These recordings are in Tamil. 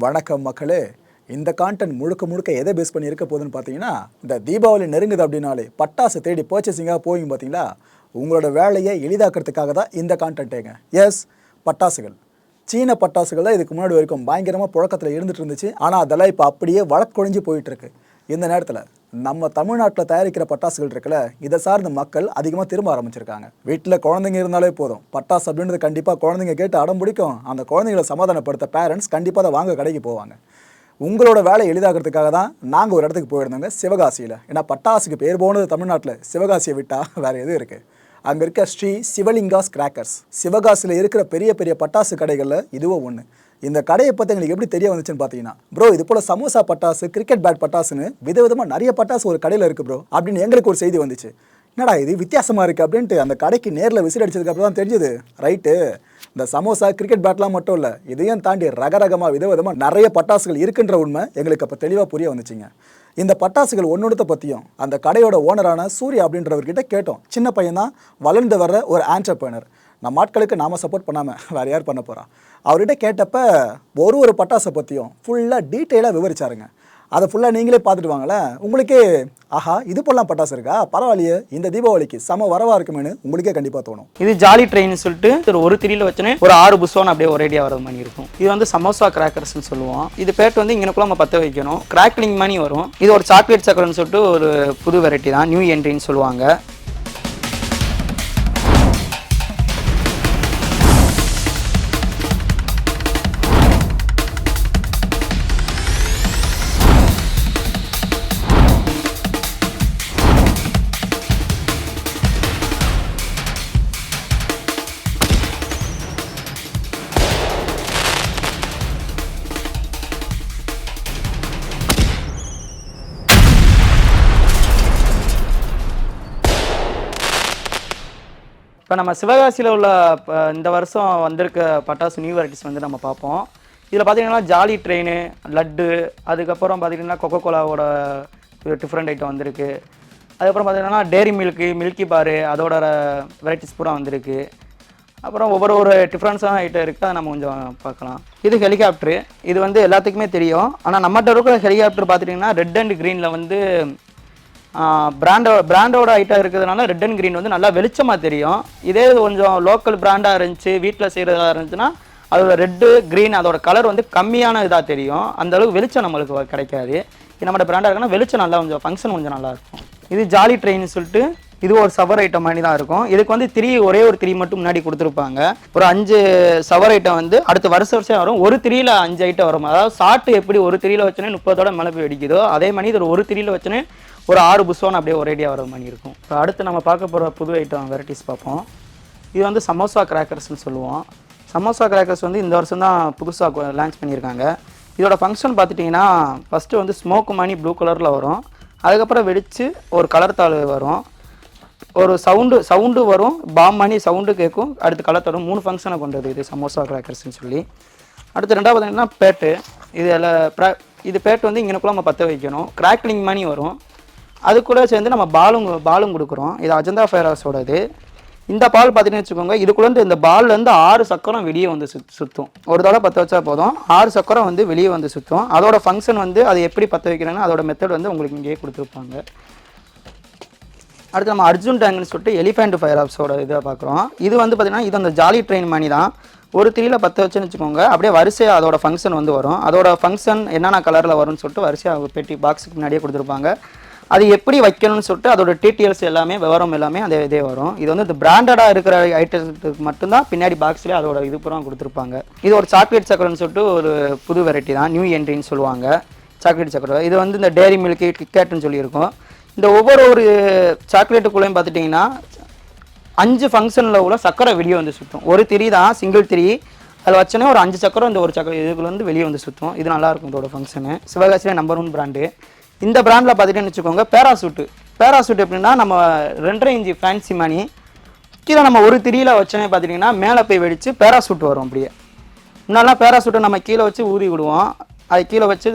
வணக்கம் மக்களே. இந்த கான்டென்ட் முழுக்க எதை பேஸ் பண்ணி இருக்க போகுதுன்னு பார்த்தீங்கன்னா, இந்த தீபாவளி நெருங்குது அப்படின்னாலே பட்டாசு தேடி பர்ச்சேசிங்காக போவீங்க பார்த்தீங்களா, உங்களோட வேலையை எளிதாக்கிறதுக்காக தான் இந்த கான்டென்ட்டேங்க. எஸ், பட்டாசுகள். சீன பட்டாசுகள் தான் இதுக்கு முன்னாடி வரைக்கும் பயங்கரமாக புழக்கத்தில் இருந்துட்டு இருந்துச்சு. ஆனால் அதெல்லாம் இப்போ அப்படியே வழக்கொழிஞ்சு போயிட்டுருக்கு. இந்த நேரத்தில் நம்ம தமிழ்நாட்டில் தயாரிக்கிற பட்டாசுகள் இருக்குல்ல, இதை சார்ந்த மக்கள் அதிகமாக திரும்ப ஆரம்பிச்சிருக்காங்க. வீட்டில் குழந்தைங்க இருந்தாலே போதும், பட்டாசு அப்படின்றது கண்டிப்பாக குழந்தைங்க கேட்டு அடம் பிடிக்கும். அந்த குழந்தைங்களை சமாதானப்படுத்த பேரண்ட்ஸ் கண்டிப்பாக அதை வாங்க கடைக்கு போவாங்க. உங்களோட வேலை எளிதாகிறதுக்காக தான் நாங்கள் ஒரு இடத்துக்கு போயிருந்தோங்க, சிவகாசியில். ஏன்னா பட்டாசுக்கு பேர் போனது தமிழ்நாட்டில், சிவகாசியை விட்டால் வேறு எதுவும் இருக்குது. அங்கே இருக்க ஸ்ரீ சிவலிங்காஸ் கிராக்கர்ஸ். சிவகாசியில் இருக்கிற பெரிய பட்டாசு கடைகளில் இதுவும் ஒன்று. இந்த கடையை பற்றி எங்களுக்கு எப்படி தெரிய வந்துச்சுன்னு பார்த்தீங்கன்னா, ப்ரோ இது போல் சமோசா பட்டாசு, கிரிக்கெட் பேட் பட்டாசுன்னு விதவிதமாக நிறைய பட்டாசு ஒரு கடையில் இருக்குது ப்ரோ அப்படின்னு எங்களுக்கு ஒரு செய்தி வந்துச்சு. என்னடா இது வித்தியாசமாக இருக்குது அப்படின்ட்டு அந்த கடைக்கு நேரில் விசிட் அடிச்சதுக்கப்புறம் தான் தெரிஞ்சுது, ரைட்டு இந்த சமோசா கிரிக்கெட் பேட்லாம் மட்டும் இல்லை, இதையும் தாண்டி ரகரகமாக விதவிதமாக நிறைய பட்டாசுகள் இருக்குன்ற உண்மை எங்களுக்கு அப்போ தெளிவாக புரிய வந்துச்சுங்க. இந்த பட்டாசுகள் ஒன்னொடுத்த பற்றியும் அந்த கடையோட ஓனரான சூர்யா அப்படின்றவர்கிட்ட கேட்டோம். சின்ன பையன் தான், வளர்ந்து வர்ற ஒரு ஆண்டர்பிரனர். நம்ம ஆட்களுக்கு நாம் சப்போர்ட் பண்ணாமல் வேறு யார் பண்ண போகிறா? அவர்கிட்ட கேட்டப்ப ஒரு பட்டாசை பற்றியும் ஃபுல்லாக டீட்டெயிலாக விவரிச்சாருங்க. அதை ஃபுல்லாக நீங்களே பார்த்துட்டு வாங்களேன், உங்களுக்கே ஆஹா இது போலாம் பட்டாசு இருக்கா, பரவாயில்லையே இந்த தீபாவளிக்கு செம வரவா இருக்குமேனு உங்களுக்கே கண்டிப்பாக தோணும். இது ஜாலி ட்ரெயின் சொல்லிட்டு ஒரு திரியில் வச்சுன்னு ஒரு 6 புஷ்வான் அப்படியே ஒரேடியாக வர மாதிரி இருக்கும். இது வந்து சமோசா கிராக்கர்ஸ்னு சொல்லுவோம். இது பேட் வந்து இங்கனக்குள்ள நம்ம பற்ற வைக்கணும், கிராக்லிங் மணி வரும். இது ஒரு சாக்லேட் சக்கரன்னு சொல்லிட்டு ஒரு புது வெரைட்டி தான், நியூ என்ட்ரின்னு சொல்லுவாங்க. இப்போ நம்ம சிவகாசியில் உள்ள இந்த வருஷம் வந்திருக்க பட்டாசு நியூ வெரைட்டிஸ் வந்து நம்ம பார்ப்போம். இதில் பார்த்தீங்கன்னா ஜாலி ட்ரெயின், லட்டு, அதுக்கப்புறம் பார்த்தீங்கன்னா கொக்கோ கோலாவோட டிஃப்ரெண்ட் ஐட்டம் வந்திருக்கு. அதுக்கப்புறம் பார்த்தீங்கன்னா டேரி மில்கி பாரு, அதோட வெரைட்டிஸ் பூரா வந்திருக்கு. அப்புறம் ஒவ்வொரு டிஃப்ரென்ஸான ஐட்டம் இருக்குது, அதை நம்ம கொஞ்சம் பார்க்கலாம். இது ஹெலிகாப்டரு. இது வந்து எல்லாத்துக்குமே தெரியும். ஆனால் நம்மகிட்ட இருக்கிற ஹெலிகாப்டர் பார்த்துட்டிங்கன்னா ரெட் அண்ட் க்ரீனில் வந்து பிராண்டோட ஐட்டம் இருக்கிறதுனால ரெட் அண்ட் க்ரீன் வந்து நல்லா வெளிச்சமாக தெரியும். இதே கொஞ்சம் லோக்கல் பிராண்டாக இருந்துச்சு, வீட்டில் செய்கிறதா இருந்துச்சுன்னா அதோட ரெட்டு க்ரீன் அதோட கலர் வந்து கம்மியான இதாக தெரியும், அந்தளவுக்கு வெளிச்சம் நம்மளுக்கு கிடைக்காது. இது நம்மளோட பிராண்டாக இருக்குன்னா வெளிச்சம் நல்லா கொஞ்சம் ஃபங்க்ஷன் கொஞ்சம் நல்லாயிருக்கும். இது ஜாலி ட்ரெயின்னு சொல்லிட்டு இது ஒரு சவர் ஐட்டம் மாதிரி தான் இருக்கும். இதுக்கு வந்து ஒரே ஒரு 3 மட்டும் முன்னாடி கொடுத்துருப்பாங்க. ஒரு 5 சவர் ஐட்டம் வந்து அடுத்த வருஷம் வரும். ஒரு 3ல் 5 ஐட்டம் வரும். அதாவது சாட்டு எப்படி ஒரு 3ல் வச்சுன்னு 30ஓட மேலே போய் வெடிக்குதோ, அதே மாதிரி இது ஒரு 3ல் வச்சுன்னு ஒரு 6 புஷ்வான் அப்படியே ஒரேடியாக வர மாதிரி இருக்கும். இப்போ அடுத்து நம்ம பார்க்க போகிற புது ஐட்டம் வெரைட்டிஸ் பார்ப்போம். இது வந்து சமோசா கிராக்கர்ஸ்னு சொல்லுவோம். சமோசா கிராக்கர்ஸ் வந்து இந்த வருஷம் தான் புதுசாக லான்ச் பண்ணியிருக்காங்க. இதோட ஃபங்க்ஷன் பார்த்துட்டிங்கன்னா ஃபஸ்ட்டு வந்து ஸ்மோக் மணி ப்ளூ கலரில் வரும். அதுக்கப்புறம் வெடித்து ஒரு கலர் தாள் வரும், ஒரு சவுண்டு வரும், பாம் மணி சவுண்டு கேட்கும், அடுத்து கலர் தரும். 3 ஃபங்க்ஷனை கொண்டது இது சமோசா கிராக்கர்ஸ்ன்னு சொல்லி. அடுத்து ரெண்டாவது பார்த்தீங்கன்னா பேட்டு. இது பேட்டு வந்து இங்கனக்குள்ள நம்ம பற்ற வைக்கணும், கிராக்லிங் மணி வரும். அது கூட சேர்ந்து நம்ம பாலும் கொடுக்குறோம். இது அஜந்தா ஃபயராஸோடது. இந்த பால் பார்த்தீங்கன்னு வச்சுக்கோங்க, இதுக்குள்ளேருந்து இந்த பால்லேருந்து 6 சக்கரம் வெளியே வந்து சுற்றும். ஒரு தடவை பற்ற வச்சா போதும், 6 சக்கரம் வந்து வெளியே வந்து சுற்றும். அதோட ஃபங்க்ஷன் வந்து அது எப்படி பற்ற வைக்கிறேன்னா அதோட மெத்தட் வந்து உங்களுக்கு இங்கேயே கொடுத்துருப்பாங்க. அடுத்து நம்ம அர்ஜுன் டேங்க்னு சொல்லிட்டு எலிஃபெண்ட் ஃபயர் ஆப்ஸோட இதை பார்க்குறோம். இது வந்து பார்த்திங்கன்னா இது அந்த ஜாலி ட்ரெயின் மணி தான். ஒரு 3ல் பற்ற வச்சுன்னு வச்சுக்கோங்க, அப்படியே வரிசையாக அதோட ஃபங்க்ஷன் வந்து வரும். அதோட ஃபங்க்ஷன் என்னென்ன கலரில் வரும்னு சொல்லிட்டு வரிசையாக பெட்டி பாக்ஸுக்கு முன்னாடியே கொடுத்துருப்பாங்க. அது எப்படி வைக்கணும்னு சொல்லிட்டு அதோட டீட்டெயில்ஸ் எல்லாமே விவரம் எல்லாமே அந்த இதே வரும். இது வந்து இந்த பிராண்டடாக இருக்கிற ஐட்டத்துக்கு மட்டும்தான் பின்னாடி பாக்ஸ்லேயே அதோட இது பூரா கொடுத்துருப்பாங்க. இது ஒரு சாக்லேட் சக்கரன்னு சொல்லிட்டு ஒரு புது வெரைட்டி தான், நியூ என்ட்ரின்னு சொல்லுவாங்க. சாக்லேட் சக்கரம் இது வந்து இந்த டேரி மில்கி கிட்கேட்னு சொல்லியிருக்கோம். இந்த ஒவ்வொரு சாக்லேட்டுக்குள்ளேயும் பார்த்துட்டிங்கன்னா 5 ஃபங்க்ஷனில் உள்ள சக்கரை வெளியே வந்து சுற்றும். ஒரு 3 தான், சிங்கிள் 3. அதில் வச்சோன்னே ஒரு 5 சக்கரம் இந்த ஒரு சக்கரம் இதுக்குள்ள வந்து வெளியே வந்து சுற்றும். இது நல்லாயிருக்கும் இதோட ஃபங்க்ஷனு. சிவகாசியில் number 1 brand. இந்த பிராண்டில் பார்த்துட்டேன்னு வச்சுக்கோங்க, பேராசூட் எப்படின்னா நம்ம 2.5 இன்ச்சு ஃபேன்சி மணி கீழே நம்ம ஒரு 3ல் வச்சோன்னே பார்த்துட்டிங்கன்னா மேலே போய் வெடித்து பேராசூட் வரும். அப்படியே முன்னாடிலாம் பேராசூட்டை நம்ம கீழே வச்சு ஊதி விடுவோம், அது கீழே வச்சு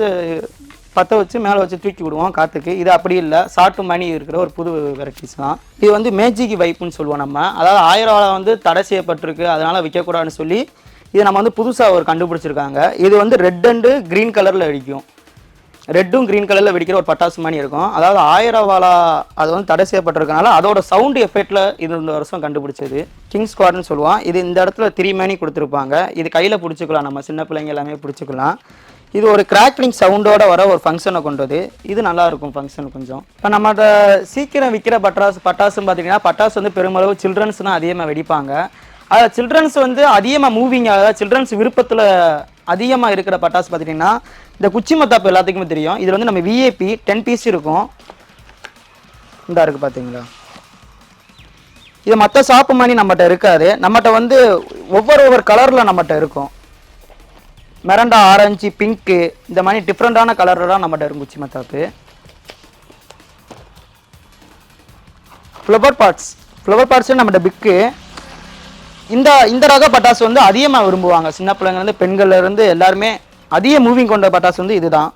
பற்ற வச்சு மேலே வச்சு தூக்கி விடுவோம் காற்றுக்கு. இது அப்படி இல்லை, சாட்டு மணி இருக்கிற ஒரு புது வெரைட்டிஸ் தான். இது வந்து மேஜிக் வைப்புன்னு சொல்லுவோம் நம்ம. அதாவது 1000 வந்து தடை செய்யப்பட்டிருக்கு, அதனால் விற்கக்கூடாதுன்னு சொல்லி இது நம்ம வந்து புதுசாக ஒரு கண்டுபிடிச்சிருக்காங்க. இது வந்து ரெட் அண்டு க்ரீன் கலரில் வெடிக்கும். ரெட்டும் க்ரீன் கலரில் வெடிக்கிற ஒரு பட்டாசு மாதிரி இருக்கும். அதாவது 1000 வாலா அது வந்து தடை செய்யப்பட்டிருக்கனால அதோட சவுண்டு எஃபெக்டில் இது இந்த வருஷம் கண்டுபிடிச்சது. கிங் ஸ்குவாட்னு சொல்லுவான். இது இந்த இடத்துல 3 மணி கொடுத்துருப்பாங்க. இது கையில் பிடிச்சிக்கலாம், நம்ம சின்ன பிள்ளைங்க எல்லாமே பிடிச்சிக்கலாம். இது ஒரு கிராக்லிங் சவுண்டோட வர ஒரு ஃபங்க்ஷனை கொண்டது. இது நல்லாயிருக்கும் ஃபங்க்ஷன் கொஞ்சம். இப்போ நம்மகிட்ட சீக்கிரம் விற்கிற பட்டாசுன்னு பார்த்தீங்கன்னா, பட்டாசு வந்து பெருமளவு சில்ட்ரன்ஸ் தான் அதிகமாக வெடிப்பாங்க. அதில் சில்ட்ரன்ஸ் வந்து அதிகமாக மூவிங் ஆக சில்ட்ரன்ஸ் விருப்பத்தில் அதிகமாக இருக்கிற பட்டாசு பார்த்துட்டிங்கன்னா இந்த குச்சி மத்தாப்பு எல்லாத்துக்குமே தெரியும். இதில் வந்து நம்ம விஏபி 10 பீஸ் இருக்கும். இந்த இருக்குது பார்த்தீங்களா, இது மற்ற ஷாப்பு மாதிரி நம்மகிட்ட இருக்காது. நம்மகிட்ட வந்து ஒவ்வொரு கலரில் நம்மகிட்ட இருக்கும். மெரண்டா, ஆரஞ்சு, பிங்க்கு, இந்த மாதிரி டிஃப்ரெண்டான கலரில் தான் நம்மகிட்ட இருக்கும் குச்சி மத்தாப்பு. ஃப்ளவர் பார்ட்ஸ் நம்மகிட்ட பிக்கு. இந்த ரக பட்டாசு வந்து அதிகமாக விரும்புவாங்க. சின்ன பிள்ளைங்கலேருந்து பெண்கள்லேருந்து எல்லாருமே அதிக மூவிங் கொண்ட பட்டாசு வந்து இதுதான்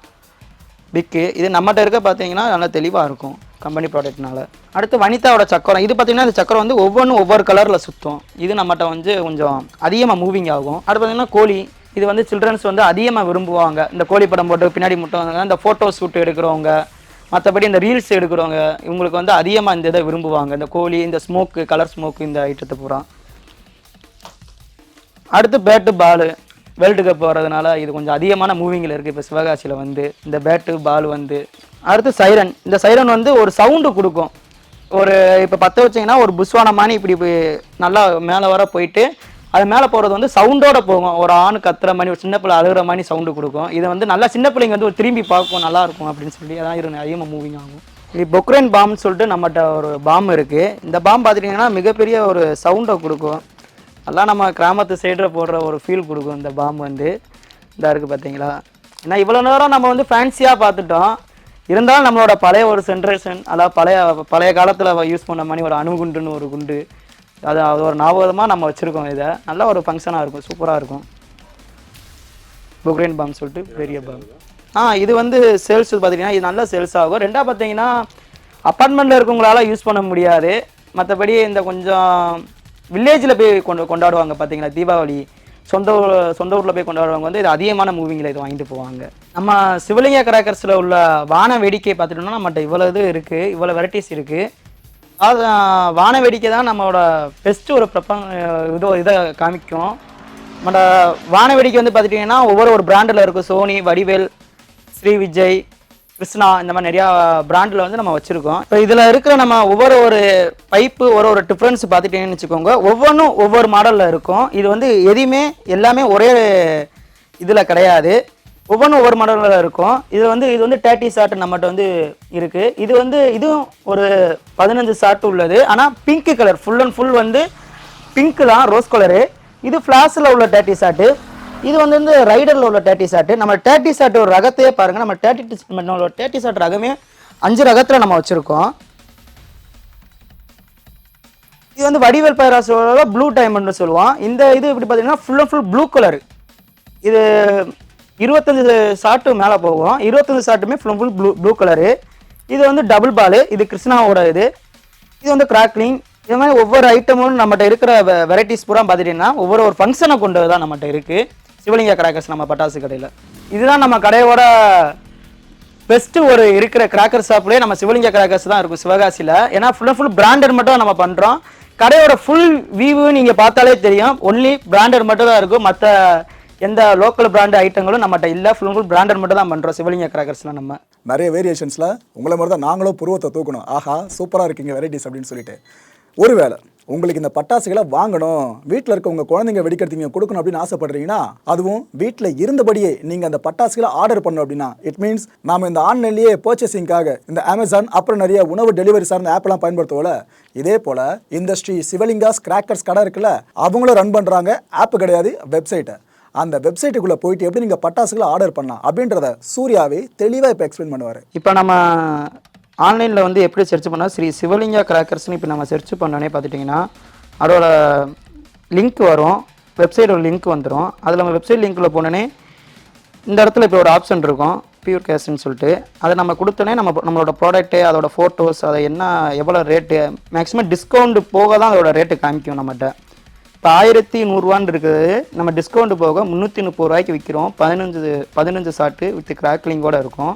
பிக்கு. இது நம்மகிட்ட இருக்க பார்த்தீங்கன்னா நல்லா தெளிவாக இருக்கும் கம்பெனி ப்ராடக்ட்னால. அடுத்து வனிதாவோட சக்கரம். இது பார்த்தீங்கன்னா இந்த சக்கரம் வந்து ஒவ்வொரு கலரில் சுற்றும். இது நம்மகிட்ட வந்து கொஞ்சம் அதிகமாக மூவிங் ஆகும். அடுத்து பார்த்தீங்கன்னா கோழி. இது வந்து சில்ட்ரன்ஸ் வந்து அதிகமாக விரும்புவாங்க. இந்த கோழி படம் போட்டு பின்னாடி மட்டும் இந்த ஃபோட்டோ ஷூட் எடுக்கிறவங்க, மற்றபடி இந்த ரீல்ஸ் எடுக்கிறவங்க, இவங்களுக்கு வந்து அதிகமாக இந்த இதை விரும்புவாங்க. இந்த கோழி, இந்த ஸ்மோக்கு, கலர் ஸ்மோக்கு, இந்த ஐட்டத்தை பூரா. அடுத்து பேட்டு பாலு. வேர்ல்டு கப் வர்றதுனால இது கொஞ்சம் அதிகமான மூவிங்கில் இருக்குது இப்போ சிவகாசியில் வந்து இந்த பேட்டு பால் வந்து. அடுத்து சைரன். இந்த சைரன் வந்து ஒரு சவுண்டு கொடுக்கும். ஒரு இப்போ பற்ற வச்சிங்கன்னா ஒரு புஸ்வானமானி இப்படி நல்லா மேலே வர போயிட்டு அது மேலே போகிறது வந்து சவுண்டோட போகும். ஒரு ஆண் கத்துற மாதிரி, ஒரு சின்ன பிள்ளை அழுகிற மாதிரி சவுண்டு கொடுக்கும். இதை வந்து நல்லா சின்ன பிள்ளைங்க வந்து ஒரு திரும்பி பார்க்கும், நல்லாயிருக்கும் அப்படின்னு சொல்லி அதான் இது அதிகமாக மூவிங் ஆகும். இது பொக்ரைன் பாம்னு சொல்லிட்டு நம்மகிட்ட ஒரு பாம் இருக்குது. இந்த பாம் பார்த்துட்டிங்கன்னா மிகப்பெரிய ஒரு சவுண்டை கொடுக்கும். எல்லாம் நம்ம கிராமத்து சைடில் போடுற ஒரு ஃபீல் கொடுக்கும் இந்த பாம் வந்து. இதாக இருக்குது பார்த்தீங்களா. ஏன்னா இவ்வளோ நேரம் நம்ம வந்து ஃபேன்சியாக பார்த்துட்டோம். இருந்தாலும் நம்மளோட பழைய ஒரு ஜென்ரேஷன், அதாவது பழைய காலத்தில் யூஸ் பண்ண மாதிரி ஒரு அணுகுண்டுன்னு ஒரு குண்டு, அது ஒரு ஞாபகமாக நம்ம வச்சுருக்கோம். இதை நல்ல ஒரு ஃபங்க்ஷனாக இருக்கும், சூப்பராக இருக்கும். பொக்ரைன் பாம் சொல்லிட்டு பெரிய பாம். இது வந்து சேல்ஸ் பார்த்திங்கன்னா இது நல்லா சேல்ஸ் ஆகும். ரெண்டாக பார்த்தீங்கன்னா அப்பார்ட்மெண்ட்டில் இருக்கவங்களால யூஸ் பண்ண முடியாது. மற்றபடி இந்த கொஞ்சம் வில்லேஜில் போய் கொண்டாடுவாங்க பார்த்தீங்களா தீபாவளி, சொந்த ஊரில் போய் கொண்டாடுறவங்க வந்து இது அதிகமான மூவிங்கில் இது வாங்கிட்டு போவாங்க. நம்ம சிவலிங்க கிராக்கர்ஸில் உள்ள வான வேடிக்கை பார்த்துட்டோம்னா நம்மகிட்ட இவ்வளோ இது இருக்குது, இவ்வளோ வெரைட்டிஸ் இருக்குது. அது வான வேடிக்கை தான் நம்மளோட பெஸ்ட்டு ஒரு இதை காமிக்கும். நம்மளோட வான வேடிக்கை வந்து பார்த்துட்டிங்கன்னா ஒவ்வொரு பிராண்டில் இருக்கும். சோனி, வடிவேல், ஸ்ரீ விஜய், கிருஷ்ணா, இந்த மாதிரி நிறையா பிராண்டில் வந்து நம்ம வச்சுருக்கோம். இப்போ இதில் இருக்கிற நம்ம ஒவ்வொரு பைப்பு ஒரு டிஃப்ரென்ஸ் பார்த்துட்டீங்கன்னு வச்சுக்கோங்க. ஒவ்வொன்றும் ஒவ்வொரு மாடலில் இருக்கும். இது வந்து எல்லாமே ஒரே இதில் கிடையாது, ஒவ்வொன்றும் ஒவ்வொரு மாடலில் இருக்கும். இது வந்து 30 ஷாட் நம்மகிட்ட வந்து இருக்குது. இதுவும் ஒரு 15 ஷாட் உள்ளது. ஆனால் pink colour, full and full வந்து பிங்க்கு தான், ரோஸ் கலரு. இது ஃப்ளாஷில் உள்ள 30 ஷாட்டு. இது வந்து ரைடரில் உள்ள 30 ஷாட்டு. நம்ம 30 ஷாட் ஒரு ரகத்தையே பாருங்கள். நம்ம 30 ஷாட் ரகமே 5 ரகத்தில் நம்ம வச்சுருக்கோம். இது வந்து வடிவேல் பைராஸோட ப்ளூ டைமண்ட்னு சொல்லுவோம். இந்த இது இப்படி பார்த்தீங்கன்னா full and full blue colour. இது 25 ஷாட்டு மேலே போகும். 25 ஷாட்டுமே full and full blue colour. இது வந்து டபுள் பாலு. இது கிருஷ்ணாவோட இது வந்து கிராக்லிங். இது மாதிரி ஒவ்வொரு ஐட்டமும் நம்மகிட்ட இருக்கிற வெரைட்டிஸ் பூரா பார்த்துட்டிங்கன்னா ஒவ்வொரு ஃபங்க்ஷனை கொண்டு தான் நம்மகிட்ட இருக்குது சிவலிங்க கிராக்கர்ஸ் நம்ம பட்டாசு கடையில். இதுதான் நம்ம கடையோட பெஸ்ட்டு ஒரு இருக்கிற கிராக்கர் ஷாப்லேயே நம்ம சிவலிங்க கிராக்கர்ஸ் தான் இருக்கும் சிவகாசியில். ஏன்னா ஃபுல் அண்ட் ஃபுல் பிராண்டட் மட்டும் நம்ம பண்ணுறோம். கடையோட ஃபுல் வியூ நீங்கள் பார்த்தாலே தெரியும். ஒன்லி பிராண்டட் மட்டும் தான் இருக்கும். மற்ற எந்த லோக்கல் பிராண்ட் ஐட்டங்களும் நம்மகிட்ட இல்லை. ஃபுல் அண்ட் ஃபுல் பிராண்டட் மட்டும் தான் பண்ணுறோம் சிவலிங்க கிராக்கர்ஸ்லாம். நம்ம நிறைய வேரியேஷன்ஸில் உங்களை மாதிரி தான் நாங்களும் புருவத்தை தூக்கணும். ஆஹா சூப்பராக இருக்கீங்க வெரைட்டிஸ் அப்படின்னு சொல்லிட்டு. ஒருவேளை உங்களுக்கு இந்த பட்டாசுகளை வாங்கணும், வீட்டில் இருக்க உங்கள் குழந்தைங்க வெடிக்கிறதுக்கு நீங்கள் கொடுக்கணும் அப்படின்னு ஆசைப்படுறீங்கன்னா, அதுவும் வீட்டில் இருந்தபடியே நீங்கள் அந்த பட்டாசுகளை ஆர்டர் பண்ணணும் அப்படின்னா, இட் மீன்ஸ் நாம் இந்த ஆன்லைன்லேயே பர்ச்சேசிங்காக இந்த அமேசான் அப்புறம் நிறைய உணவு டெலிவரி சார்ந்த ஆப்லாம் பயன்படுத்துவோல, இதே போல் இந்த ஸ்ரீ சிவலிங்காஸ் கிராக்கர்ஸ் கடை இருக்குல்ல, அவங்களும் ரன் பண்ணுறாங்க. ஆப்பு கிடையாது, வெப்சைட்டை. அந்த வெப்சைட்டுக்குள்ளே போயிட்டு எப்படி நீங்கள் பட்டாசுகளை ஆர்டர் பண்ணலாம் அப்படின்றத சூர்யாவே தெளிவாக இப்போ எக்ஸ்பிளைன் பண்ணுவார். இப்போ நம்ம ஆன்லைனில் வந்து எப்படி சர்ச் பண்ணால் ஸ்ரீ சிவலிங்கா கிராக்கர்ஸ்னு இப்போ நம்ம சர்ச் பண்ணோன்னே பார்த்துட்டிங்கன்னா அதோட லிங்க் வரும், வெப்சைட்டோட லிங்க் வந்துடும். அதில் நம்ம வெப்சைட் லிங்க்கில் போனோன்னே இந்த இடத்துல இப்போ ஒரு ஆப்ஷன் இருக்கும், பியூர் கேஷ்ன்னு சொல்லிட்டு. அதை நம்ம கொடுத்தோன்னே நம்மளோட ப்ராடக்ட்டு, அதோட ஃபோட்டோஸ், அதை எவ்வளோ ரேட்டு, மேக்ஸிமம் டிஸ்கவுண்ட் போக தான் அதோட ரேட்டு காமிக்கும் நம்மகிட்ட. இப்போ 1100 இருக்குது, நம்ம டிஸ்கவுண்ட் போக 330 ரூபாய்க்கு விற்கிறோம். 15 ஷாட்டு வித் கிராக்லிங்கோட இருக்கும்.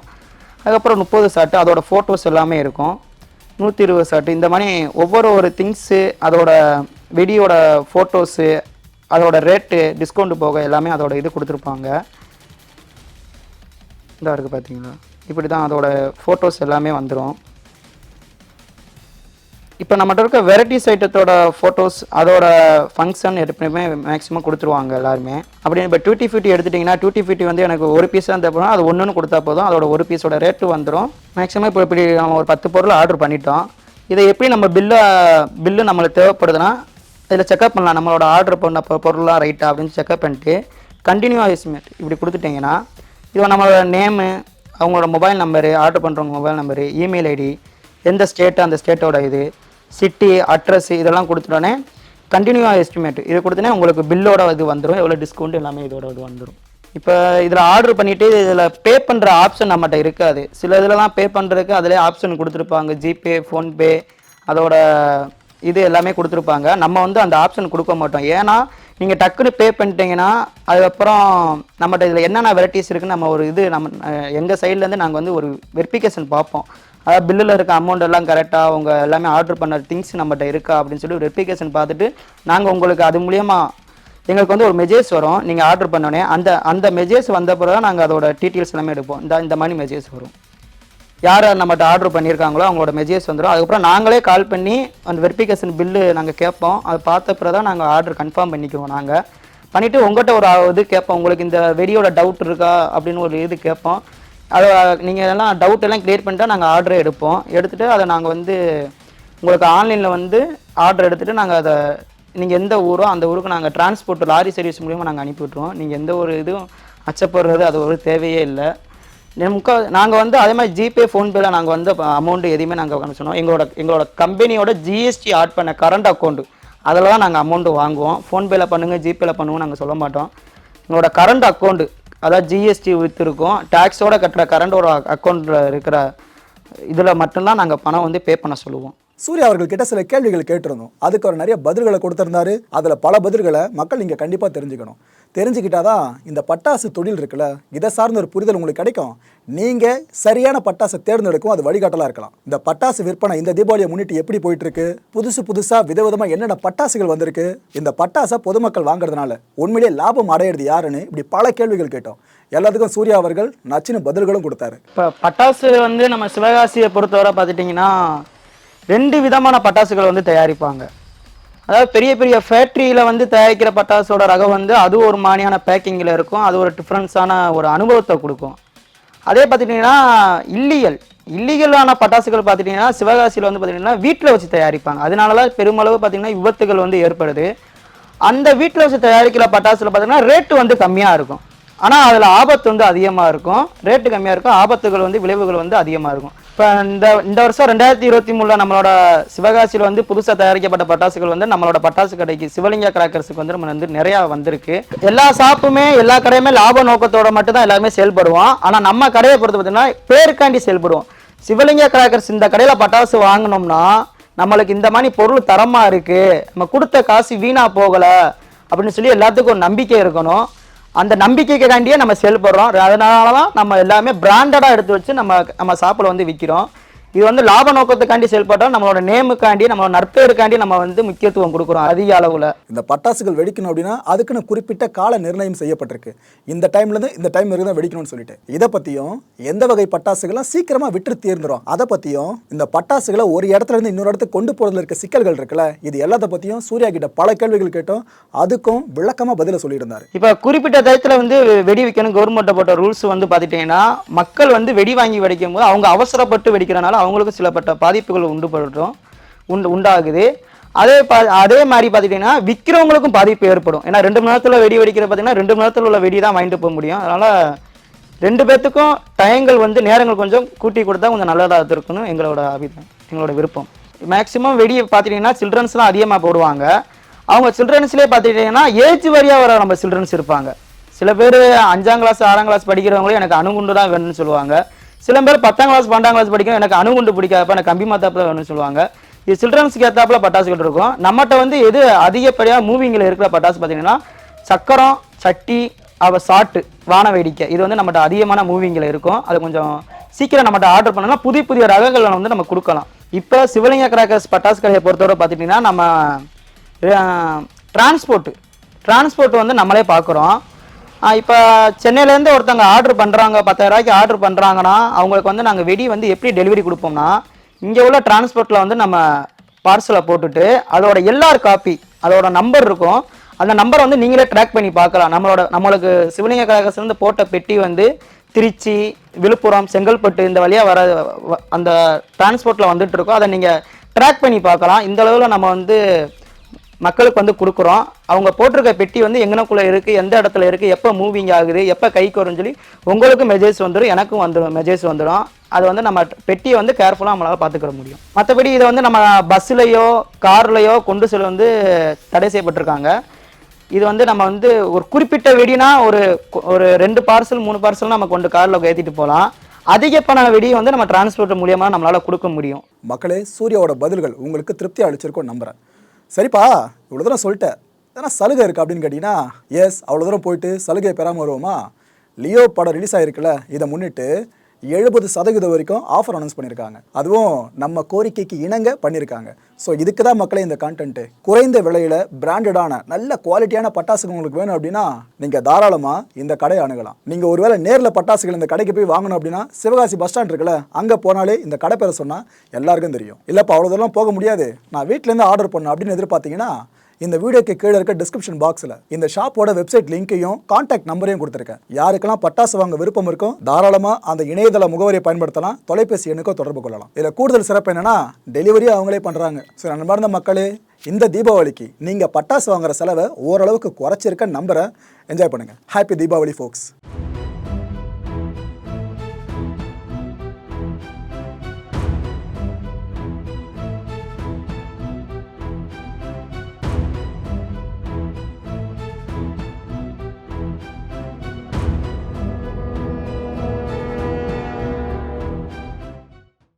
அதுக்கப்புறம் 30 ஷாட்டு, அதோட ஃபோட்டோஸ் எல்லாமே இருக்கும். 120 ஷாட்டு, இந்த மாதிரி ஒவ்வொரு திங்ஸு, அதோட வெடியோட ஃபோட்டோஸு, அதோட ரேட்டு, டிஸ்கவுண்ட் போக எல்லாமே அதோட இது கொடுத்துருப்பாங்க. இதாக இருக்குது பார்த்தீங்களா, இப்படி தான் அதோட ஃபோட்டோஸ் எல்லாமே வந்துடும். இப்போ நம்மகிட்ட இருக்க வெரைட்டிஸ் ஐட்டத்தோட ஃபோட்டோஸ், அதோட ஃபங்க்ஷன் எப்பவுமே மேக்ஸிமம் கொடுத்துருவாங்க எல்லாருமே. அப்படி இப்போ டூட்டி ஃபியூட்டி எடுத்துட்டிங்கன்னா, டூட்டி ஃபியூட்டி வந்து எனக்கு ஒரு பீஸ் தான் தேவைப்படும், அது ஒன்று கொடுத்தா போதும், அதோட ஒரு பீஸோட ரேட்டு வந்துடும். மேக்ஸிமம் இப்போ இப்படி நம்ம ஒரு 10 பொருள் ஆர்டர் பண்ணிட்டோம். இதை எப்படி நம்ம பில்லு நம்மளுக்கு தேவைப்படுதுன்னா இதில் செக்அப் பண்ணலாம், நம்மளோட ஆர்டர் பண்ண பொருளாக ரைட்டா அப்படின்னு செக்அப் பண்ணிட்டு கண்டினியூ எஸ்டிமேட் இப்படி கொடுத்துட்டிங்கன்னா, இது நம்மளோட நேமு, அவங்களோட மொபைல் நம்பரு, ஆர்டர் பண்ணுறவங்க மொபைல் நம்பரு, இமெயில் ஐடி, எந்த ஸ்டேட்டு அந்த ஸ்டேட்டோட இது, சிட்டி, அட்ரஸ், இதெல்லாம் கொடுத்துட்டோன்னே கண்டினியூ எஸ்டிமேட் இது கொடுத்தோன்னே உங்களுக்கு பில்லோட இது வந்துடும், எவ்வளோ டிஸ்கவுண்ட் எல்லாமே இதோட இது வந்துடும். இப்போ இதில் ஆர்டர் பண்ணிவிட்டு இதில் பே பண்ணுற ஆப்ஷன் நம்மகிட்ட இருக்காது. சில இதிலலாம் பே பண்ணுறதுக்கு அதிலே ஆப்ஷன் கொடுத்துருப்பாங்க, ஜிபே, ஃபோன்பே, அதோட இது எல்லாமே கொடுத்துருப்பாங்க. நம்ம வந்து அந்த ஆப்ஷன் கொடுக்க மாட்டோம். ஏன்னா நீங்கள் டக்குன்னு பே பண்ணிட்டீங்கன்னா அதுக்கப்புறம் நம்மகிட்ட இதில் என்னென்ன வெரைட்டிஸ் இருக்குன்னு நம்ம ஒரு இது எங்கள் சைட்லேருந்து நாங்கள் வந்து ஒரு வெரிஃபிகேஷன் பார்ப்போம். அதாவது பில்லில் இருக்க அமௌண்ட் எல்லாம் கரெக்டாக, அவங்க எல்லாமே ஆர்டர் பண்ண திங்ஸ் நம்மகிட்ட இருக்கா அப்படின்னு சொல்லி வெரிஃபிகேஷன் பார்த்துட்டு நாங்கள் உங்களுக்கு அது மூலியமாக எங்களுக்கு வந்து ஒரு மெசேஜ் வரும். நீங்கள் ஆர்டர் பண்ணோடனே அந்த மெசேஜ் வந்த பிறகு நாங்கள் அதோட டீட்டெயில்ஸ் எல்லாமே எடுப்போம். இந்த மாதிரி மெசேஜ் வரும், யார் நம்மகிட்ட ஆர்டர் பண்ணியிருக்காங்களோ அவங்களோட மெசேஜ் வந்துடும். அதுக்கப்புறம் நாங்களே கால் பண்ணி அந்த வெரிஃபிகேஷன் பில்லு நாங்கள் கேட்போம். அது பார்த்த பிறகு தான் நாங்கள் ஆர்டர் கன்ஃபார்ம் பண்ணிக்குவோம். நாங்கள் பண்ணிவிட்டு உங்கள்கிட்ட ஒரு இது கேட்போம், உங்களுக்கு இந்த வெடியோட டவுட் இருக்கா அப்படின்னு ஒரு இது கேட்போம். அதை நீங்கள் எல்லாம் டவுட் எல்லாம் கிளியர் பண்ணிட்டா நாங்கள் ஆர்டரே எடுப்போம். எடுத்துகிட்டு அதை நாங்கள் வந்து உங்களுக்கு ஆன்லைனில் வந்து ஆர்டர் எடுத்துகிட்டு நாங்கள் அதை நீங்கள் எந்த ஊரோ அந்த ஊருக்கு நாங்கள் டிரான்ஸ்போர்ட் லாரி சர்வீஸ் மூலியமாக நாங்கள் அனுப்பி விட்ருவோம். நீங்கள் எந்த ஒரு இதுவும் அச்சப்படுறது அது ஒரு தேவையே இல்லை. நாங்கள் வந்து அதே மாதிரி ஜிபே, ஃபோன்பேல நாங்கள் வந்து அமௌண்ட்டு எதுவுமே நாங்கள் சொன்னோம். எங்களோட கம்பெனியோட ஜிஎஸ்டி ஆட் பண்ண கரண்ட் அக்கௌண்ட்டு அதில் தான் நாங்கள் அமௌண்ட்டு வாங்குவோம். ஃபோன்பேல பண்ணுங்கள், ஜிபேல பண்ணுவோம் நாங்கள் சொல்ல மாட்டோம். எங்களோட கரண்ட் அக்கௌண்ட்டு, அதாவது ஜிஎஸ்டி வித் இருக்கும், டேக்ஸோட கட்டுற கரண்டோட அக்கௌண்ட்டில் இருக்கிற இதில் மட்டும்தான் நாங்கள் பணம் வந்து பே பண்ண சொல்லுவோம். சூர்யா அவர்கள் கிட்ட சில கேள்விகள் கேட்டிருந்தோம். அதுக்கு அவர் நிறைய பதில்களை கொடுத்திருந்தாரு. அதில் பல பதில்களை மக்கள் நீங்கள் கண்டிப்பாக தெரிஞ்சுக்கணும். தெரிஞ்சுக்கிட்டாதான் இந்த பட்டாசு தொழில் இருக்குல்ல, இதை சார்ந்த ஒரு புரிதல் உங்களுக்கு கிடைக்கும். நீங்கள் சரியான பட்டாசை தேர்ந்தெடுக்கும், அது வழிகாட்டலாக இருக்கலாம். இந்த பட்டாசு விற்பனை இந்த தீபாவளியை முன்னிட்டு எப்படி போயிட்டு இருக்கு, புதுசாக விதவிதமாக என்னென்ன பட்டாசுகள் வந்திருக்கு, இந்த பட்டாசை பொதுமக்கள் வாங்குறதுனால உண்மையிலேயே லாபம் அடையிறது யாருன்னு இப்படி பல கேள்விகள் கேட்டோம். எல்லாத்துக்கும் சூர்யா அவர்கள் நச்சின பதில்களும் கொடுத்தாரு. இப்போ பட்டாசு வந்து நம்ம சிவகாசியை பொறுத்தவரை பார்த்துட்டிங்கன்னா 2 விதமான பட்டாசுகள் வந்து தயாரிப்பாங்க. அதாவது பெரிய பெரிய ஃபேக்ட்ரியில் வந்து தயாரிக்கிற பட்டாசோட ரகம் வந்து அது ஒரு மாதிரியான பேக்கிங்கில் இருக்கும், அது ஒரு டிஃப்ரென்ஸான ஒரு அனுபவத்தை கொடுக்கும். அதே பார்த்துட்டிங்கன்னா இல்லீகலான பட்டாசுகள் பார்த்துட்டிங்கன்னா சிவகாசியில் வந்து பார்த்திங்கன்னா வீட்டில் வச்சு தயாரிப்பாங்க. அதனால தான் பெருமளவு பார்த்திங்கன்னா விபத்துகள் வந்து ஏற்படுது. அந்த வீட்டில் வச்சு தயாரிக்கிற பட்டாசுல பார்த்திங்கன்னா ரேட்டு வந்து கம்மியாக இருக்கும், ஆனால் அதில் ஆபத்து வந்து அதிகமாக இருக்கும். ரேட்டு கம்மியாக இருக்கும், ஆபத்துகள் வந்து விளைவுகள் வந்து அதிகமாக இருக்கும். இப்போ இந்த வருஷம் 2023 நம்மளோட சிவகாசியில் வந்து புதுசாக தயாரிக்கப்பட்ட பட்டாசுகள் வந்து நம்மளோட பட்டாசு கடைக்கு சிவலிங்கா கிராக்கர்ஸுக்கு வந்து நம்ம வந்து நிறையா வந்திருக்கு. எல்லா ஷாப்புமே எல்லா கடையுமே லாப நோக்கத்தோட மட்டும் தான் எல்லாருமே செயல்படுவோம். ஆனால் நம்ம கடையை பொறுத்து பார்த்தீங்கன்னா பேருக்காண்டி செயல்படுவோம். சிவலிங்கா கிராக்கர்ஸ் இந்த கடையில் பட்டாசு வாங்கினோம்னா நம்மளுக்கு இந்த மாதிரி பொருள் தரமாக இருக்குது, நம்ம கொடுத்த காசு வீணாக போகலை அப்படின்னு சொல்லி எல்லாத்துக்கும் ஒரு நம்பிக்கை இருக்கணும். அந்த நம்பிக்கைக்காண்டியே நம்ம செயல்படுறோம். அதனால தான் நம்ம எல்லாமே பிராண்டடாக எடுத்து வச்சு நம்ம ஷாப்பில் வந்து விற்கிறோம். இது வந்து லாப நோக்கத்துக்காண்டி செயல்பட்டோம், நம்மளோட நேமுக்காண்டி நம்மளோட நற்பெயருக்காண்டி நம்ம வந்து முக்கியத்துவம் கொடுக்குறோம் அதிக அளவில். இந்த பட்டாசுகள் வெடிக்கணும் அப்படின்னா அதுக்குன்னு குறிப்பிட்ட கால நிர்ணயம் செய்யப்பட்டிருக்கு. இந்த டைம்லேருந்து இந்த டைம் வரைக்கும் தான் வெடிக்கணும்னு சொல்லிட்டு இதை பற்றியும் எந்த வகை பட்டாசுகள்லாம் சீக்கிரமாக விட்டு தீர்ந்துடும் அதை பற்றியும் இந்த பட்டாசுகளை ஒரு இடத்துல இருந்து இன்னொரு இடத்துக்கு கொண்டு போகிறதுல இருக்க சிக்கல்கள் இருக்குல்ல, இது எல்லாத்த பற்றியும் சூர்யா கிட்ட பல கேள்விகள் கேட்டோம். அதுக்கும் விளக்கமாக பதிலை சொல்லியிருந்தாரு. இப்போ குறிப்பிட்ட டயத்தில் வந்து வெடி வைக்கணும் கவர்மெண்ட்டை போட்ட ரூல்ஸ் வந்து பார்த்துட்டிங்கன்னா மக்கள் வந்து வெடி வாங்கி வெடிக்கும் போது அவங்க அவசரப்பட்டு வெடிக்கிறனால அவங்களுக்கு சிலப்பட்ட பாதிப்புகள் உண்டாகுது. அதே மாதிரி பார்த்துட்டிங்கன்னா விற்கிறவங்களுக்கும் பாதிப்பு ஏற்படும். ஏன்னா 2 மணி நேரத்தில் வெடி வெடிக்கிற பார்த்தீங்கன்னா 2 மணி நேரத்தில் உள்ள வெடி தான் வாங்கிட்டு போக முடியும். அதனால் 2 பேர்த்துக்கும் டயங்கள் வந்து நேரங்கள் கொஞ்சம் கூட்டி கொடுத்தா கொஞ்சம் நல்லதாக இருக்குன்னு எங்களோட விருப்பம். மேக்ஸிமம் வெடி பார்த்துட்டிங்கன்னா சில்ட்ரன்ஸ் தான் அதிகமாக போடுவாங்க. அவங்க சில்ட்ரன்ஸ்லேயே பார்த்துட்டிங்கன்னா ஏஜ் வரியாக வர நம்ம சில்ட்ரன்ஸ் இருப்பாங்க. சில பேர் 5ஆம் கிளாஸ் 6ஆம் கிளாஸ் படிக்கிறவங்களே எனக்கு அணுகுண்டு தான் வேணும்னு சொல்லுவாங்க. சில பேர் 10ஆம் கிளாஸ் 12ஆம் கிளாஸ் படிக்கணும், எனக்கு அணுகுண்டு பிடிக்காதப்ப எனக்கு கம்பி மாத்தாப்பு தான் வேணும்னு சொல்லுவாங்க. இது சில்ட்ரன்ஸுக்கு ஏற்றாப்புல பட்டாசுகள் இருக்கும். நம்மகிட்ட வந்து எது அதிகப்படியாக மூவிங்கில் இருக்கிற பட்டாசு பார்த்தீங்கன்னா சக்கரம், சட்டி, ஷாட்டு, வான வேடிக்கை, இது வந்து நம்மகிட்ட அதிகமான மூவிங்கில் இருக்கும். அது கொஞ்சம் சீக்கிரம் நம்மகிட்ட ஆர்டர் பண்ணலாம், புதிய புதிய ரகங்களை வந்து நம்ம கொடுக்கலாம். இப்போ சிவலிங்க கிராக்கர்ஸ் பட்டாசு கடையை பொறுத்தவரை பார்த்துட்டிங்கன்னா நம்ம டிரான்ஸ்போர்ட் வந்து நம்மளே பார்க்குறோம். இப்போ சென்னையிலேருந்து ஒருத்தவங்க ஆர்டர் பண்ணுறாங்க, 10,000 ரூபாய்க்கு ஆர்டர் பண்ணுறாங்கன்னா அவங்களுக்கு வந்து நாங்கள் வெடி வந்து எப்படி டெலிவரி கொடுப்போம்னா, இங்கே உள்ள டிரான்ஸ்போர்ட்டில் வந்து நம்ம பார்சலை போட்டுட்டு அதோட எல்லார் காப்பி, அதோட நம்பர் இருக்கும். அந்த நம்பரை வந்து நீங்களே ட்ராக் பண்ணி பார்க்கலாம். நம்மளுக்கு சிவலிங்க கிராக்கர்ஸ்லேருந்து போட்ட பெட்டி வந்து திருச்சி, விழுப்புரம், செங்கல்பட்டு இந்த வழியாக வர அந்த டிரான்ஸ்போர்ட்டில் வந்துட்டு இருக்கோம். அதை நீங்கள் ட்ராக் பண்ணி பார்க்கலாம். இந்த அளவில் நம்ம வந்து மக்களுக்கு வந்து கொடுக்குறோம். அவங்க போட்டிருக்க பெட்டி வந்து எங்கனக்குள்ளே இருக்குது, எந்த இடத்துல இருக்குது, எப்போ மூவிங் ஆகுது, எப்போ கைக்கு வரும்னு சொல்லி உங்களுக்கும் மெசேஜ் வந்துடும், எனக்கும் மெசேஜ் வந்துடும். அது வந்து நம்ம பெட்டியை வந்து கேர்ஃபுல்லாக நம்மளால் பார்த்துக்கிற முடியும். மற்றபடி இதை வந்து நம்ம பஸ்ஸுலையோ கார்லையோ கொண்டு செல்ல வந்து தடை செய்யப்பட்டிருக்காங்க. இது வந்து நம்ம வந்து ஒரு குறிப்பிட்ட வெடினா ஒரு 2 பார்சல் 3 பார்சல் நம்ம கொண்டு காரில் ஏற்றிட்டு போகலாம். அதிகப்பண வெடியை வந்து நம்ம டிரான்ஸ்போர்ட் மூலியமாக நம்மளால் கொடுக்க முடியும். மக்களே, சூர்யாவோட பதில்கள் உங்களுக்கு திருப்தி அளிச்சிருக்கோம் நம்புகிறேன். சரிப்பா, இவ்வளோ தூரம் சொல்லிட்டேன், ஏன்னா சலுகை இருக்குது அப்படின்னு கேட்டிங்கன்னா, எஸ், அவ்வளோ தூரம் போயிட்டு சலுகையை பெறாமல் வருவோமா? லியோ படம் ரிலீஸ் ஆகிருக்குல்ல, இதை முன்னிட்டு 70% வரைக்கும் ஆஃபர் அனௌன்ஸ் பண்ணியிருக்காங்க. அதுவும் நம்ம கோரிக்கைக்கு இணங்க பண்ணியிருக்காங்க. ஸோ இதுக்கு தான் மக்களே இந்த கான்டென்ட்டு. குறைந்த விலையில் பிராண்டடான நல்ல குவாலிட்டியான பட்டாசுகள் உங்களுக்கு வேணும் அப்படின்னா நீங்கள் தாராளமாக இந்த கடையை அணுகலாம். நீங்கள் ஒருவேளை நேரில் பட்டாசுகள் இந்த கடைக்கு போய் வாங்கணும் அப்படின்னா சிவகாசி பஸ் ஸ்டாண்ட் இருக்குல்ல, அங்கே போனாலே இந்த கடை பேரை சொன்னால் எல்லாருக்கும் தெரியும். இல்லைப்பா அவ்வளோ தூரம் போக முடியாது, நான் வீட்டிலேருந்து ஆர்டர் பண்ணணும் அப்படின்னு எதிர்பார்த்தீங்கன்னா இந்த வீடியோக்கு கீழே இருக்க டிஸ்கிரிப்ஷன் பாக்ஸில் இந்த ஷாப்போட வெப்சைட் லிங்க்கையும் கான்டாக்ட் நம்பரையும் கொடுத்துருக்கேன். யாருக்கெல்லாம் பட்டாசு வாங்க விருப்பம் இருக்கும் தாராளமாக அந்த இணையதள முகவரியை பயன்படுத்தலாம், தொலைபேசி எண்ணுக்கோ தொடர்பு கொள்ளலாம். இதில் கூடுதல் சிறப்பு என்னன்னா டெலிவரியும் அவங்களே பண்ணுறாங்க. ஸோ நண்பார்ந்த மக்களே, இந்த தீபாவளிக்கு நீங்கள் பட்டாசு வாங்குற செலவை ஓரளவுக்கு குறைச்சிருக்க நம்பரை என்ஜாய் பண்ணுங்கள். ஹாப்பி தீபாவளி ஃபோக்ஸ்.